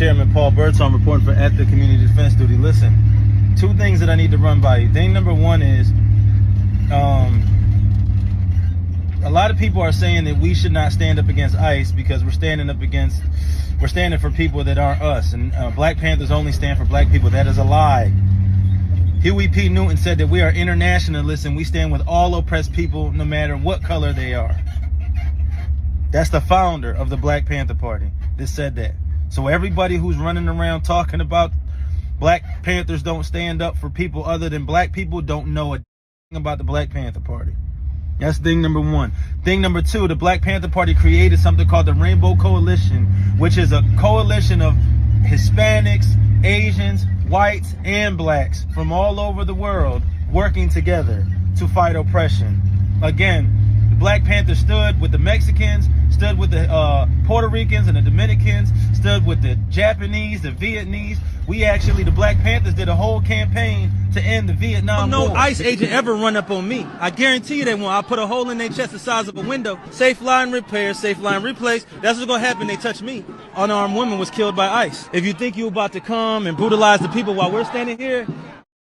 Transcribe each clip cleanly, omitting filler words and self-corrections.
Chairman Paul Birdsong reporting for At the Community Defense Duty. Listen, two things that I need to run by you. Thing number one is, a lot of people are saying that we should not stand up against ICE because we're standing for people that aren't us. And Black Panthers only stand for black people. That is a lie. Huey P. Newton said that we are internationalists and we stand with all oppressed people no matter what color they are. That's the founder of the Black Panther Party that said that. So everybody who's running around talking about Black Panthers don't stand up for people other than black people don't know a thing about the Black Panther Party. That's thing number one. Thing number two, the Black Panther Party created something called the Rainbow Coalition, which is a coalition of Hispanics, Asians, whites, and blacks from all over the world working together to fight oppression. Again, the Black Panthers stood with the Mexicans, stood with the Puerto Ricans and the Dominicans, stood with the Japanese, the Vietnamese. The Black Panthers did a whole campaign to end the Vietnam War. No ICE agent ever run up on me. I guarantee you they won't. I'll put a hole in their chest the size of a window. Safe line repair, safe line replace. That's what's gonna happen. They touch me. Unarmed woman was killed by ICE. If you think you're about to come and brutalize the people while we're standing here,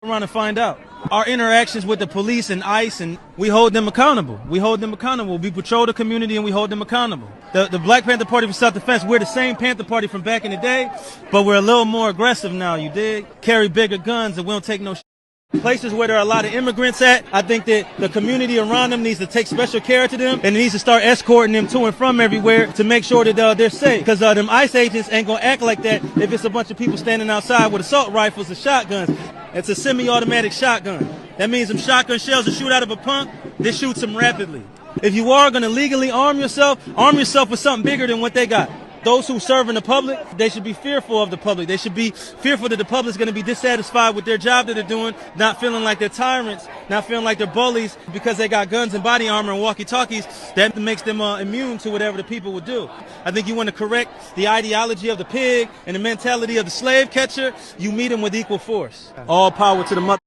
around and find out. Our interactions with the police and ICE, and we hold them accountable. We patrol the community and we hold them accountable. The Black Panther Party for Self-Defense, we're the same Panther Party from back in the day, but we're a little more aggressive now, you dig? Carry bigger guns and we don't take no shit. Places where there are a lot of immigrants at, I think that the community around them needs to take special care to them and needs to start escorting them to and from everywhere to make sure that they're safe. Because them ICE agents ain't gonna act like that if it's a bunch of people standing outside with assault rifles and shotguns. It's a semi-automatic shotgun. That means them shotgun shells that shoot out of a pump, they shoot them rapidly. If you are gonna legally arm yourself with something bigger than what they got. Those who serve in the public, they should be fearful of the public. They should be fearful that the public is going to be dissatisfied with their job that they're doing, not feeling like they're tyrants, not feeling like they're bullies because they got guns and body armor and walkie-talkies. That makes them immune to whatever the people would do. I think you want to correct the ideology of the pig and the mentality of the slave catcher. You meet them with equal force. All power to the mother.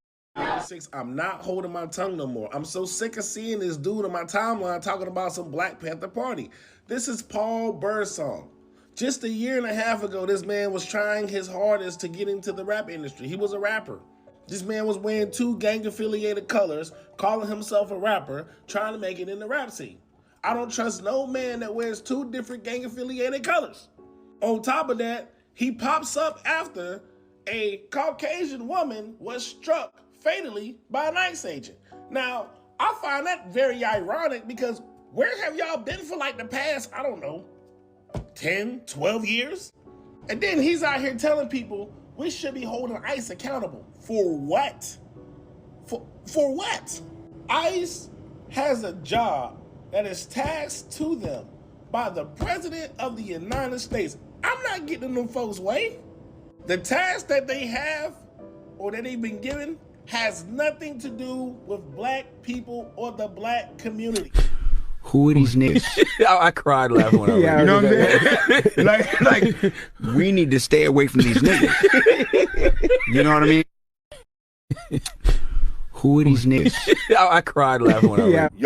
I'm not holding my tongue no more. I'm so sick of seeing this dude on my timeline talking about some Black Panther Party. This is Paul Birdsong. Just a year and a half ago, this man was trying his hardest to get into the rap industry. He was a rapper. This man was wearing two gang-affiliated colors, calling himself a rapper, trying to make it in the rap scene. I don't trust no man that wears two different gang-affiliated colors. On top of that, he pops up after a Caucasian woman was struck fatally by an ICE agent. Now, I find that very ironic because where have y'all been for like the past, 10, 12 years? And then he's out here telling people we should be holding ICE accountable. For what? For what? ICE has a job that is tasked to them by the President of the United States. I'm not getting in them folks' way. The task that they have or that they've been given has nothing to do with black people or the black community. Who are these niggas? I cried laughing when I read it. You know what I'm saying? like, we need to stay away from these niggas. You know what I mean? Who are these niggas? I cried laughing when I read it.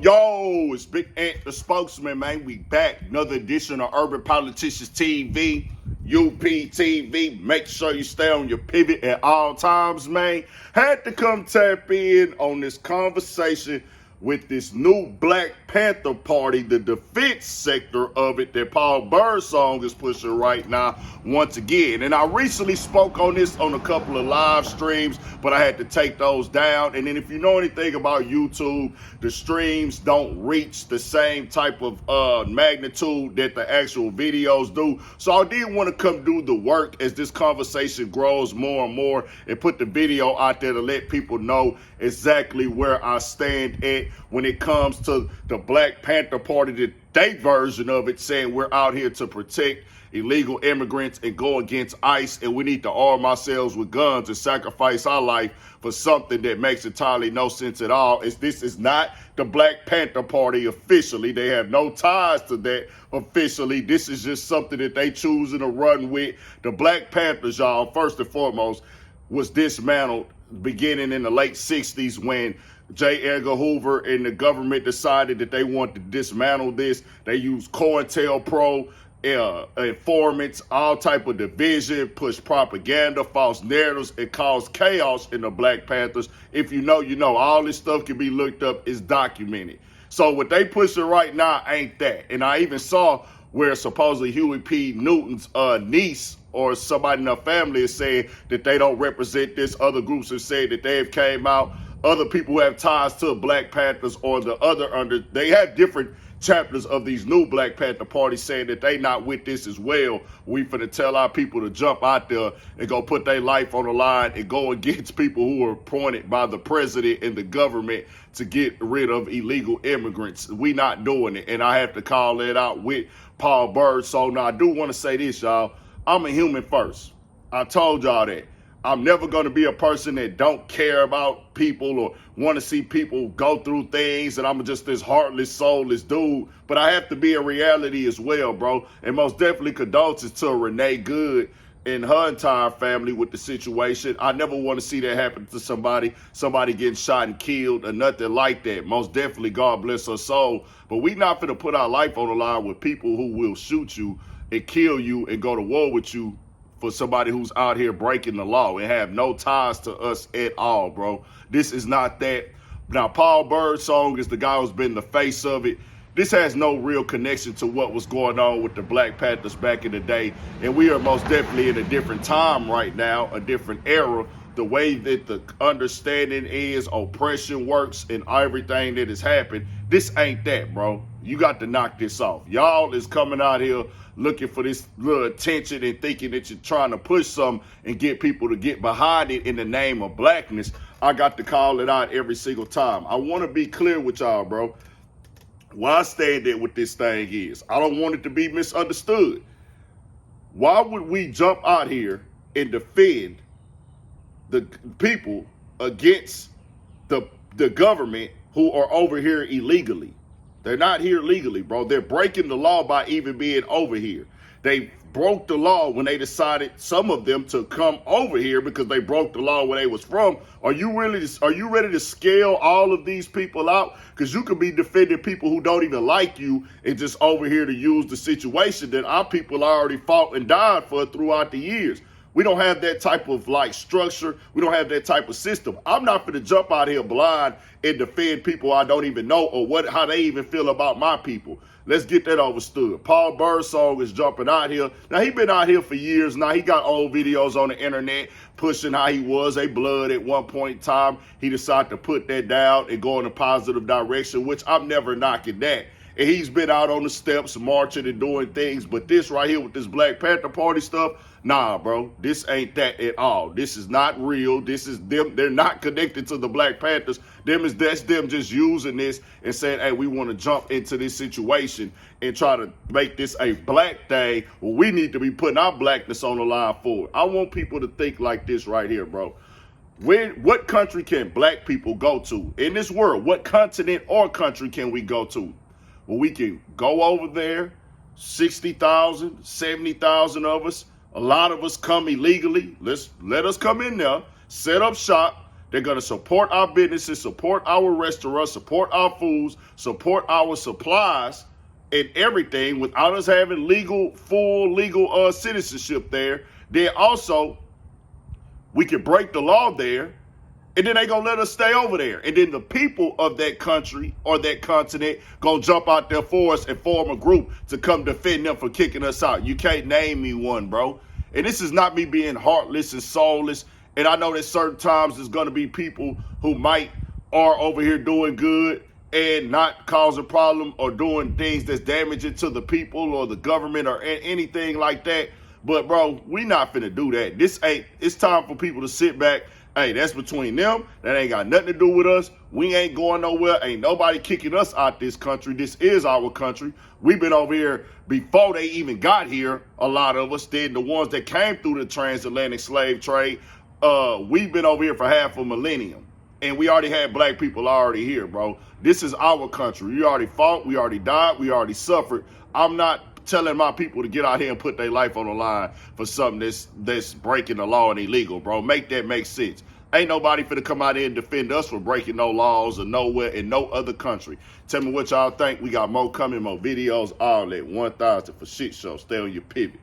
Yo, it's Big Ant, the spokesman, man. We back. Another edition of Urban Politicians TV, UPTV. Make sure you stay on your pivot at all times, man. Had to come tap in on this conversation with this new Black Panther Party, the defense sector of it that Paul Birdsong is pushing right now once again. And I recently spoke on this on a couple of live streams, but I had to take those down. And then if you know anything about YouTube, the streams don't reach the same type of magnitude that the actual videos do. So I did want to come do the work as this conversation grows more and more and put the video out there to let people know exactly where I stand at when it comes to the Black Panther Party, the they version of it, saying we're out here to protect illegal immigrants and go against ICE, and we need to arm ourselves with guns and sacrifice our life for something that makes entirely no sense at all. This is not the Black Panther Party officially. They have no ties to that officially. This is just something that they choosing to run with. The Black Panthers, y'all, first and foremost, was dismantled beginning in the late 60s when J. Edgar Hoover and the government decided that they wanted to dismantle this. They used COINTELPRO informants, all type of division, push propaganda, false narratives, and cause chaos in the Black Panthers. If you know, you know. All this stuff can be looked up, is documented. So what they pushing right now ain't that. And I even saw where supposedly Huey P. Newton's niece or somebody in their family is saying that they don't represent this. Other groups have said that they have came out. Other people who have ties to Black Panthers or the other they have different chapters of these new Black Panther parties saying that they not with this as well. We finna tell our people to jump out there and go put their life on the line and go against people who are appointed by the president and the government to get rid of illegal immigrants. We not doing it. And I have to call that out with Paul Bird. So now I do want to say this, y'all. I'm a human first. I told y'all that. I'm never going to be a person that don't care about people or want to see people go through things, and I'm just this heartless, soulless dude. But I have to be a reality as well, bro. And most definitely condolences to Renee Good and her entire family with the situation. I never want to see that happen to somebody getting shot and killed or nothing like that. Most definitely, God bless her soul. But we not finna put our life on the line with people who will shoot you and kill you and go to war with you for somebody who's out here breaking the law and have no ties to us at all, bro. This is not that. Now, Paul Birdsong is the guy who's been the face of it. This has no real connection to what was going on with the Black Panthers back in the day. And we are most definitely in a different time right now, a different era. The way that the understanding is, oppression works, and everything that has happened, this ain't that, bro. You got to knock this off. Y'all is coming out here looking for this little attention and thinking that you're trying to push something and get people to get behind it in the name of blackness. I got to call it out every single time. I want to be clear with y'all, bro. Why I stand there with this thing is, I don't want it to be misunderstood. Why would we jump out here and defend the people against the government who are over here illegally? They're not here legally, bro. They're breaking the law by even being over here. They broke the law when they decided, some of them, to come over here because they broke the law where they was from. Are you ready to scale all of these people out? Because you could be defending people who don't even like you and just over here to use the situation that our people already fought and died for throughout the years. We don't have that type of structure. We don't have that type of system. I'm not going to jump out here blind and defend people I don't even know or how they even feel about my people. Let's get that understood. Paul Birdsong is jumping out here. Now, he been out here for years now. He got old videos on the internet pushing how he was a blood at one point in time. He decided to put that down and go in a positive direction, which I'm never knocking that. And he's been out on the steps marching and doing things. But this right here with this Black Panther Party stuff, nah, bro, this ain't that at all. This is not real. This is them. They're not connected to the Black Panthers. That's them just using this and saying, hey, we want to jump into this situation and try to make this a black thing. Well, we need to be putting our blackness on the line for it. I want people to think like this right here, bro. What country can black people go to in this world? What continent or country can we go to? Well, we can go over there, 60,000, 70,000 of us. A lot of us come illegally. Let us come in there, set up shop. They're going to support our businesses, support our restaurants, support our foods, support our supplies and everything without us having full legal citizenship there. Then also, we can break the law there. And then they gonna let us stay over there. And then the people of that country or that continent gonna jump out there for us and form a group to come defend them for kicking us out. You can't name me one, bro. And this is not me being heartless and soulless. And I know that certain times there's gonna be people who are over here doing good and not causing a problem or doing things that's damaging to the people or the government or anything like that. But bro, we not finna do that. It's time for people to sit back. Hey, that's between them. That ain't got nothing to do with us. We ain't going nowhere. Ain't nobody kicking us out this country. This is our country. We've been over here before they even got here, a lot of us did. The ones that came through the transatlantic slave trade, we've been over here for half a millennium. And we already had black people already here, bro. This is our country. We already fought. We already died. We already suffered. I'm not telling my people to get out here and put their life on the line for something that's breaking the law and illegal, bro. Make that make sense. Ain't nobody finna come out here and defend us for breaking no laws or nowhere in no other country. Tell me what y'all think. We got more coming, more videos, all at 1,000 for shit show. Stay on your pivot.